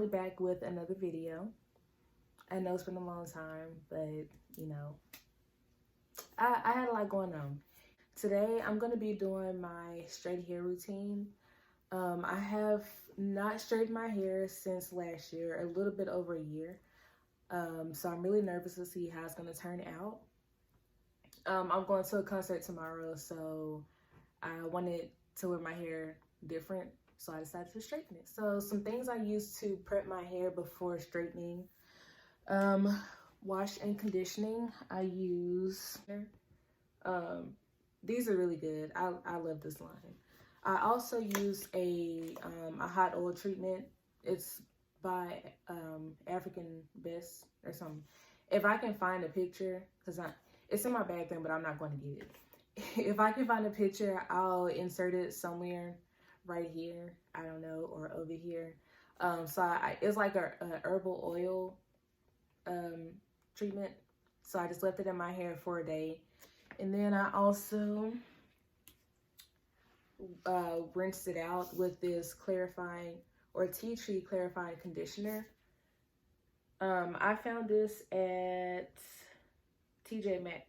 finally back with another video. I know it's been a long time, but you know, I had a lot going on. Today I'm going to be doing my straight hair routine. I have not straightened my hair since last year, a little bit over a year. So I'm really nervous to see how it's going to turn out. I'm going to a concert tomorrow, so I wanted to wear my hair different, so I decided to straighten it. So some things I use to prep my hair before straightening. Wash and conditioning. I use, these are really good. I love this line. I also use a hot oil treatment. It's by African Best or something. If I can find a picture, because it's in my bag thing, but I'm not going to get it. If I can find a picture, I'll insert it somewhere right here, I don't know, or over here. It's like a herbal oil treatment. So I just left it in my hair for a day. And then I also rinsed it out with this clarifying or tea tree clarifying conditioner. I found this at TJ Maxx.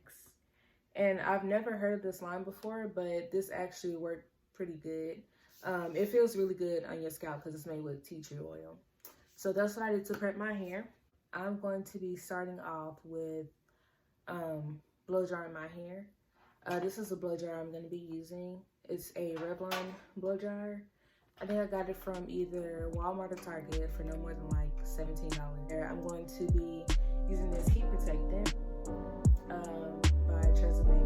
And I've never heard of this line before, but this actually worked pretty good. It feels really good on your scalp because it's made with tea tree oil. So that's what I did to prep my hair. I'm going to be starting off with blow drying my hair. This is a blow dryer I'm going to be using. It's a Revlon blow dryer. I think I got it from either Walmart or Target for no more than like $17. I'm going to be using this heat protectant by Tresemme.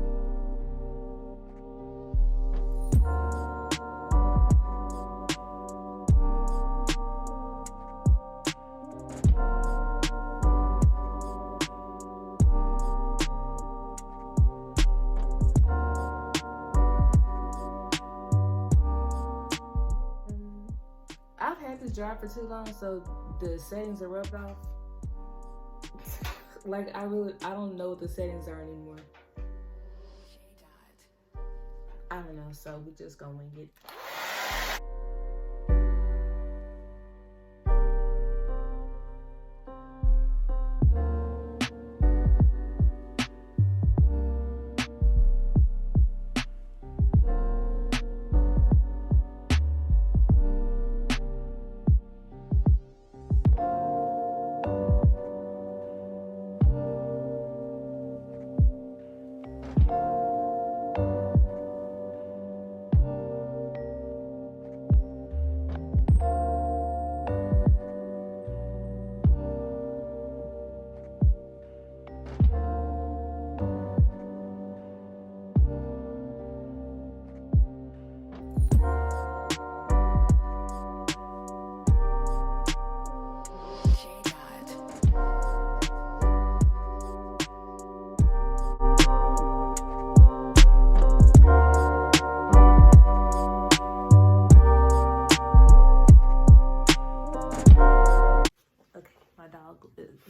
I've had this dry for too long, so the settings are rubbed off. Like I don't know what the settings are anymore. I don't know, so we just gonna wing it.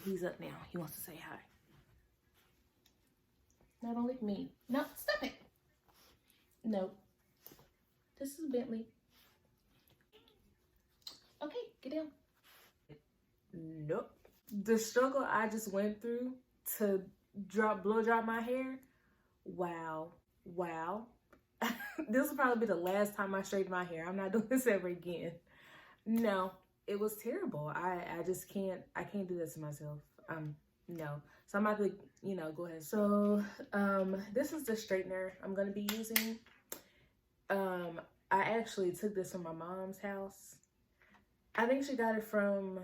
He's up now. He wants to say hi. No, don't lick me. No, stop it. No. This is Bentley. Okay, get down. Nope. The struggle I just went through to blow dry my hair. Wow. This will probably be the last time I straighten my hair. I'm not doing this ever again. No. It was terrible. I just can't do this to myself. No. So I'm about to, go ahead. So, this is the straightener I'm going to be using. I actually took this from my mom's house. I think she got it from,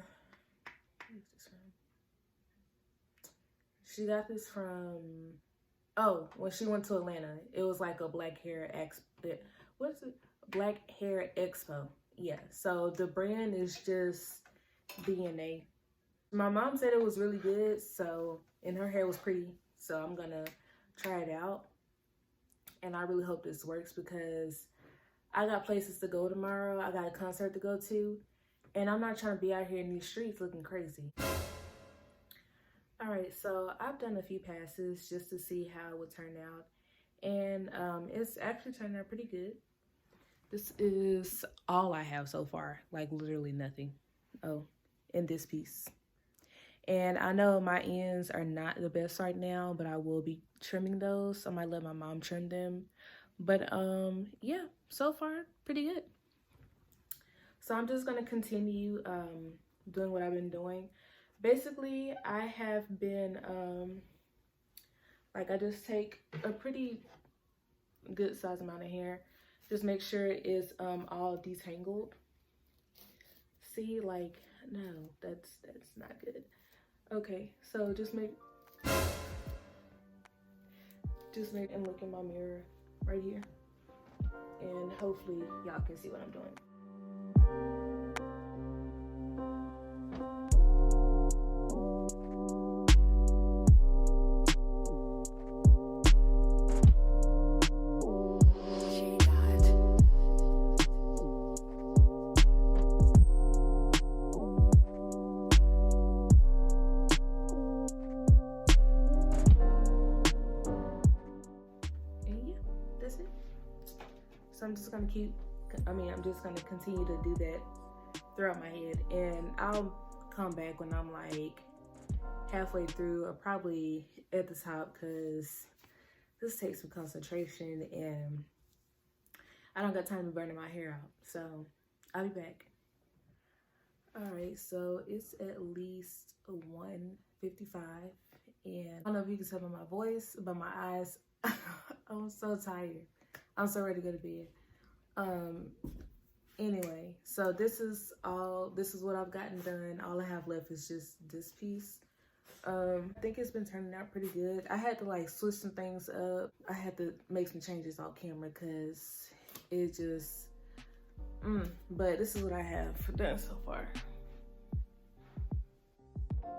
she got this from, when she went to Atlanta. It was like a Black Hair Expo. Yeah, so the brand is just DNA. My mom said it was really good, and her hair was pretty, so I'm gonna try it out. And I really hope this works because I got places to go tomorrow. I got a concert to go to, and I'm not trying to be out here in these streets looking crazy. All right, so I've done a few passes just to see how it would turn out, and it's actually turned out pretty good. This is all I have so far, like literally nothing. Oh, in this piece. And I know my ends are not the best right now, but I will be trimming those. I might let my mom trim them. But yeah, so far pretty good. So I'm just gonna continue doing what I've been doing. Basically, I have been like, I just take a pretty good size amount of hair, just make sure it's all detangled. See, like, no, that's not good. Okay, so just make and look in my mirror right here, and hopefully y'all can see what I'm doing. So I'm just gonna continue to do that throughout my head, and I'll come back when I'm like halfway through, or probably at the top, because this takes some concentration and I don't got time to burn my hair out. So I'll be back. All right, so it's at least 1:55, and I don't know if you can tell by my voice, but my eyes, I'm so tired. I'm so ready to go to bed. Anyway, so this is what I've gotten done. All I have left is just this piece. I think it's been turning out pretty good. I had to like switch some things up. I had to make some changes on camera because it just, but this is what I have done so far.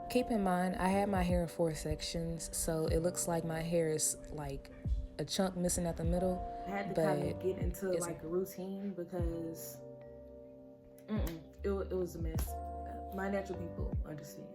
Keep in mind, I had my hair in 4 sections, so it looks like my hair is like a chunk missing at the middle. I had to kind of get into like a routine because it was a mess. My natural people understand.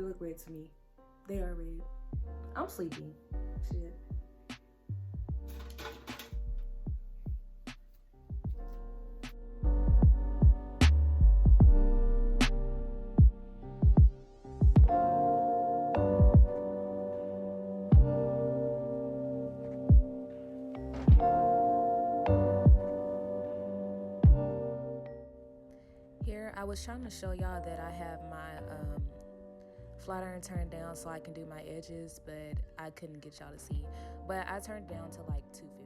look red to me. They are red. I'm sleepy. Shit. Here, I was trying to show y'all that I have my flat iron turned down so I can do my edges, but I couldn't get y'all to see. But I turned down to like 240.